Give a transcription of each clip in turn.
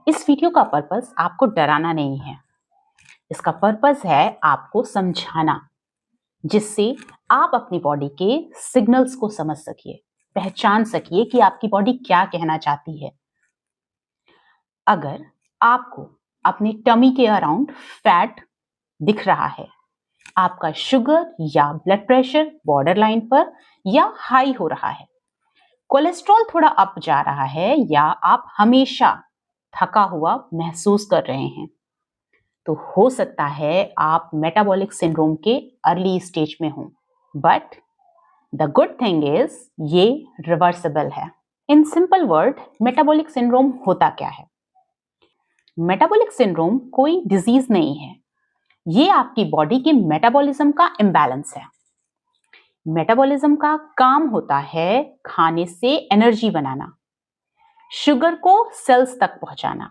इस वीडियो का पर्पस आपको डराना नहीं है। इसका पर्पस है आपको समझाना, जिससे आप अपनी बॉडी के सिग्नल्स को समझ सकिए, पहचान सकिए कि आपकी बॉडी क्या कहना चाहती है। अगर आपको अपने टमी के अराउंड फैट दिख रहा है, आपका शुगर या ब्लड प्रेशर बॉर्डर लाइन पर या हाई हो रहा है, कोलेस्ट्रॉल थोड़ा अप जा रहा है, या आप हमेशा थका हुआ महसूस कर रहे हैं, तो हो सकता है आप मेटाबॉलिक सिंड्रोम के अर्ली स्टेज में हो। But the good thing is ये रिवर्सिबल है। In simple word, metabolic syndrome होता क्या है? मेटाबॉलिक सिंड्रोम कोई डिजीज नहीं है, ये आपकी बॉडी के मेटाबॉलिज्म का इम्बैलेंस है। मेटाबॉलिज्म का काम होता है खाने से एनर्जी बनाना, शुगर को सेल्स तक पहुंचाना,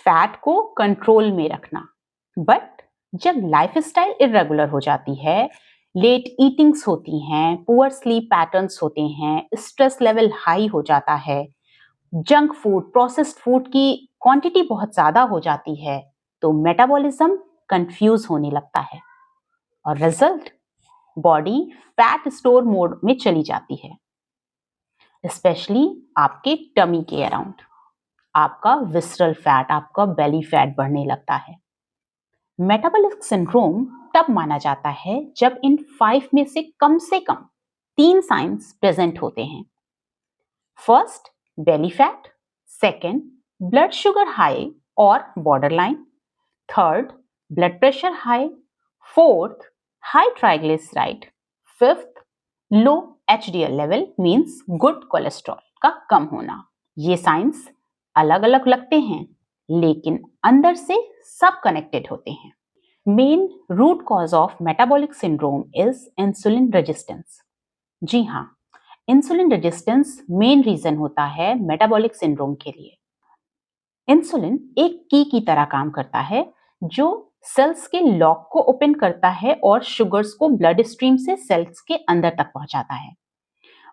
फैट को कंट्रोल में रखना। बट जब लाइफस्टाइल इरेगुलर हो जाती है, लेट ईटिंग्स होती हैं, पुअर स्लीप पैटर्न्स होते हैं, स्ट्रेस लेवल हाई हो जाता है, जंक फूड, प्रोसेस्ड फूड की क्वांटिटी बहुत ज्यादा हो जाती है, तो मेटाबॉलिज्म कंफ्यूज होने लगता है और result body fat store mode में चली जाती है, स्पेशली आपके टमी के अराउंड। आपका विसरल फैट, आपका बेली फैट बढ़ने लगता है। मेटाबॉलिक सिंड्रोम तब माना जाता है जब इन 5 में से कम 3 साइंस प्रेजेंट होते हैं। First, belly fat. Second, blood sugar high और border line. Third, blood pressure high. Fourth, high triglyceride. Fifth, low HDL level means good cholesterol का कम होना। ये साइंस अलग अलग लगते हैं, लेकिन अंदर से सब कनेक्टेड होते हैं। Main root cause of metabolic syndrome is insulin resistance. जी हाँ, इंसुलिन रेजिस्टेंस मेन रीजन होता है मेटाबॉलिक सिंड्रोम के लिए। इंसुलिन एक की तरह काम करता है, जो सेल्स के लॉक को ओपन करता है और शुगर्स को ब्लड स्ट्रीम से सेल्स के अंदर तक पहुंचाता है।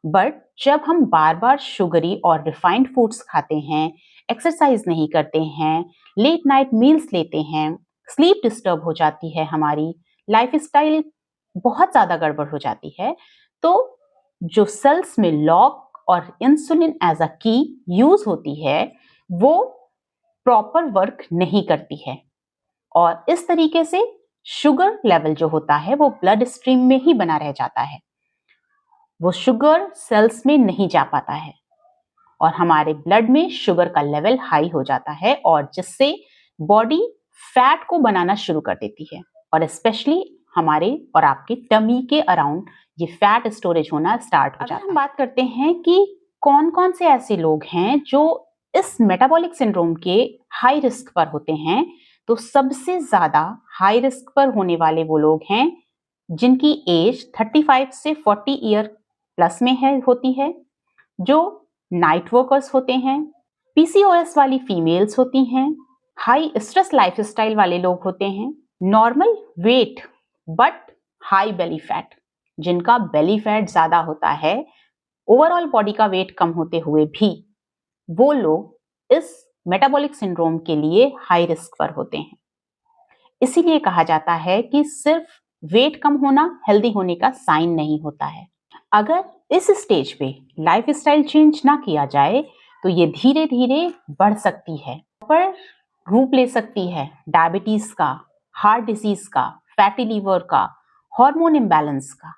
बट जब हम बार बार शुगरी और रिफाइंड फूड्स खाते हैं, एक्सरसाइज नहीं करते हैं, लेट नाइट मील्स लेते हैं, स्लीप डिस्टर्ब हो जाती है, हमारी लाइफस्टाइल बहुत ज्यादा गड़बड़ हो जाती है, तो जो सेल्स में लॉक और इंसुलिन एज अ की यूज होती है, वो प्रॉपर वर्क नहीं करती है और इस तरीके से शुगर लेवल जो होता है वो ब्लड स्ट्रीम में ही बना रह जाता है। वो शुगर सेल्स में नहीं जा पाता है और हमारे ब्लड में शुगर का लेवल हाई हो जाता है, और जिससे बॉडी फैट को बनाना शुरू कर देती है और स्पेशली हमारे और आपके टमी के अराउंड ये फैट स्टोरेज होना स्टार्ट हो जाता है। हम बात करते हैं कि कौन कौन से ऐसे लोग हैं जो इस मेटाबॉलिक सिंड्रोम के हाई रिस्क पर होते हैं, तो सबसे ज्यादा हाई रिस्क पर होने वाले वो लोग हैं जिनकी एज 35 से 40 ईयर प्लस में होती है, जो नाइट वर्कर्स होते हैं, पीसीओएस वाली फीमेल्स होती हैं, हाई स्ट्रेस लाइफस्टाइल वाले लोग होते हैं, normal weight but high belly fat, जिनका बेली फैट ज्यादा होता है, ओवरऑल बॉडी का वेट कम होते हुए भी वो लोग इस मेटाबॉलिक सिंड्रोम के लिए हाई रिस्क पर होते हैं। इसीलिए कहा जाता है कि सिर्फ वेट कम होना हेल्दी होने का साइन नहीं होता है। अगर इस स्टेज पे लाइफस्टाइल चेंज ना किया जाए तो ये धीरे धीरे बढ़ सकती है, पर रूप ले सकती है डायबिटीज का, हार्ट डिजीज का, फैटी लीवर का, हार्मोन इम्बैलेंस का।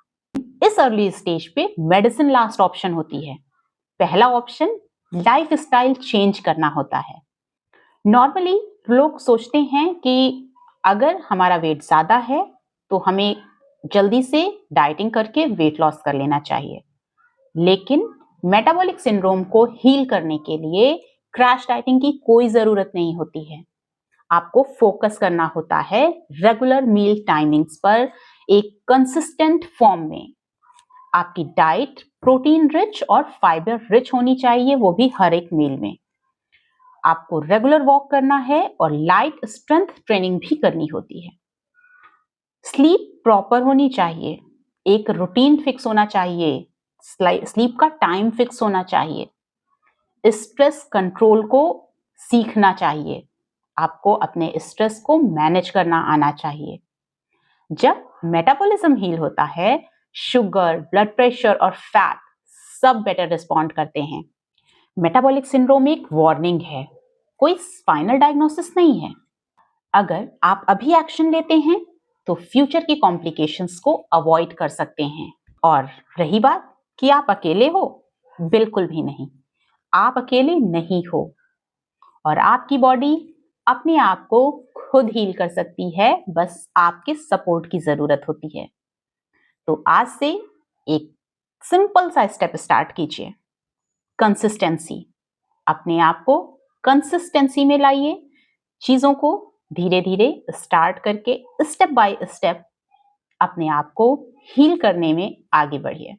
इस अर्ली स्टेज पे मेडिसिन लास्ट ऑप्शन होती है, पहला ऑप्शन लाइफस्टाइल चेंज करना होता है। नॉर्मली लोग सोचते हैं कि अगर हमारा वेट ज्यादा है तो हमें जल्दी से डाइटिंग करके वेट लॉस कर लेना चाहिए, लेकिन मेटाबॉलिक सिंड्रोम को हील करने के लिए क्रैश डाइटिंग की कोई जरूरत नहीं होती है। आपको फोकस करना होता है रेगुलर मील टाइमिंग्स पर, एक कंसिस्टेंट फॉर्म में। आपकी डाइट प्रोटीन रिच और फाइबर रिच होनी चाहिए, वो भी हर एक मील में। आपको रेगुलर वॉक करना है और लाइट स्ट्रेंथ ट्रेनिंग भी करनी होती है। स्लीप प्रॉपर होनी चाहिए, एक रूटीन फिक्स होना चाहिए, स्लीप का टाइम फिक्स होना चाहिए। स्ट्रेस कंट्रोल को सीखना चाहिए, आपको अपने स्ट्रेस को मैनेज करना आना चाहिए। जब मेटाबॉलिज्म हील होता है, शुगर, ब्लड प्रेशर और फैट सब बेटर रिस्पॉन्ड करते हैं। मेटाबॉलिक सिंड्रोम एक वार्निंग है, कोई फाइनल डायग्नोसिस नहीं है। अगर आप अभी एक्शन लेते हैं तो फ्यूचर की कॉम्प्लिकेशंस को अवॉइड कर सकते हैं। और रही बात कि आप अकेले हो, बिल्कुल भी नहीं, आप अकेले नहीं हो और आपकी बॉडी अपने आप को खुद हील कर सकती है, बस आपके सपोर्ट की जरूरत होती है। तो आज से एक सिंपल सा स्टेप स्टार्ट कीजिए, कंसिस्टेंसी। अपने आप को कंसिस्टेंसी में लाइए, चीजों को धीरे धीरे स्टार्ट करके स्टेप बाय स्टेप अपने आप को हील करने में आगे बढ़िए।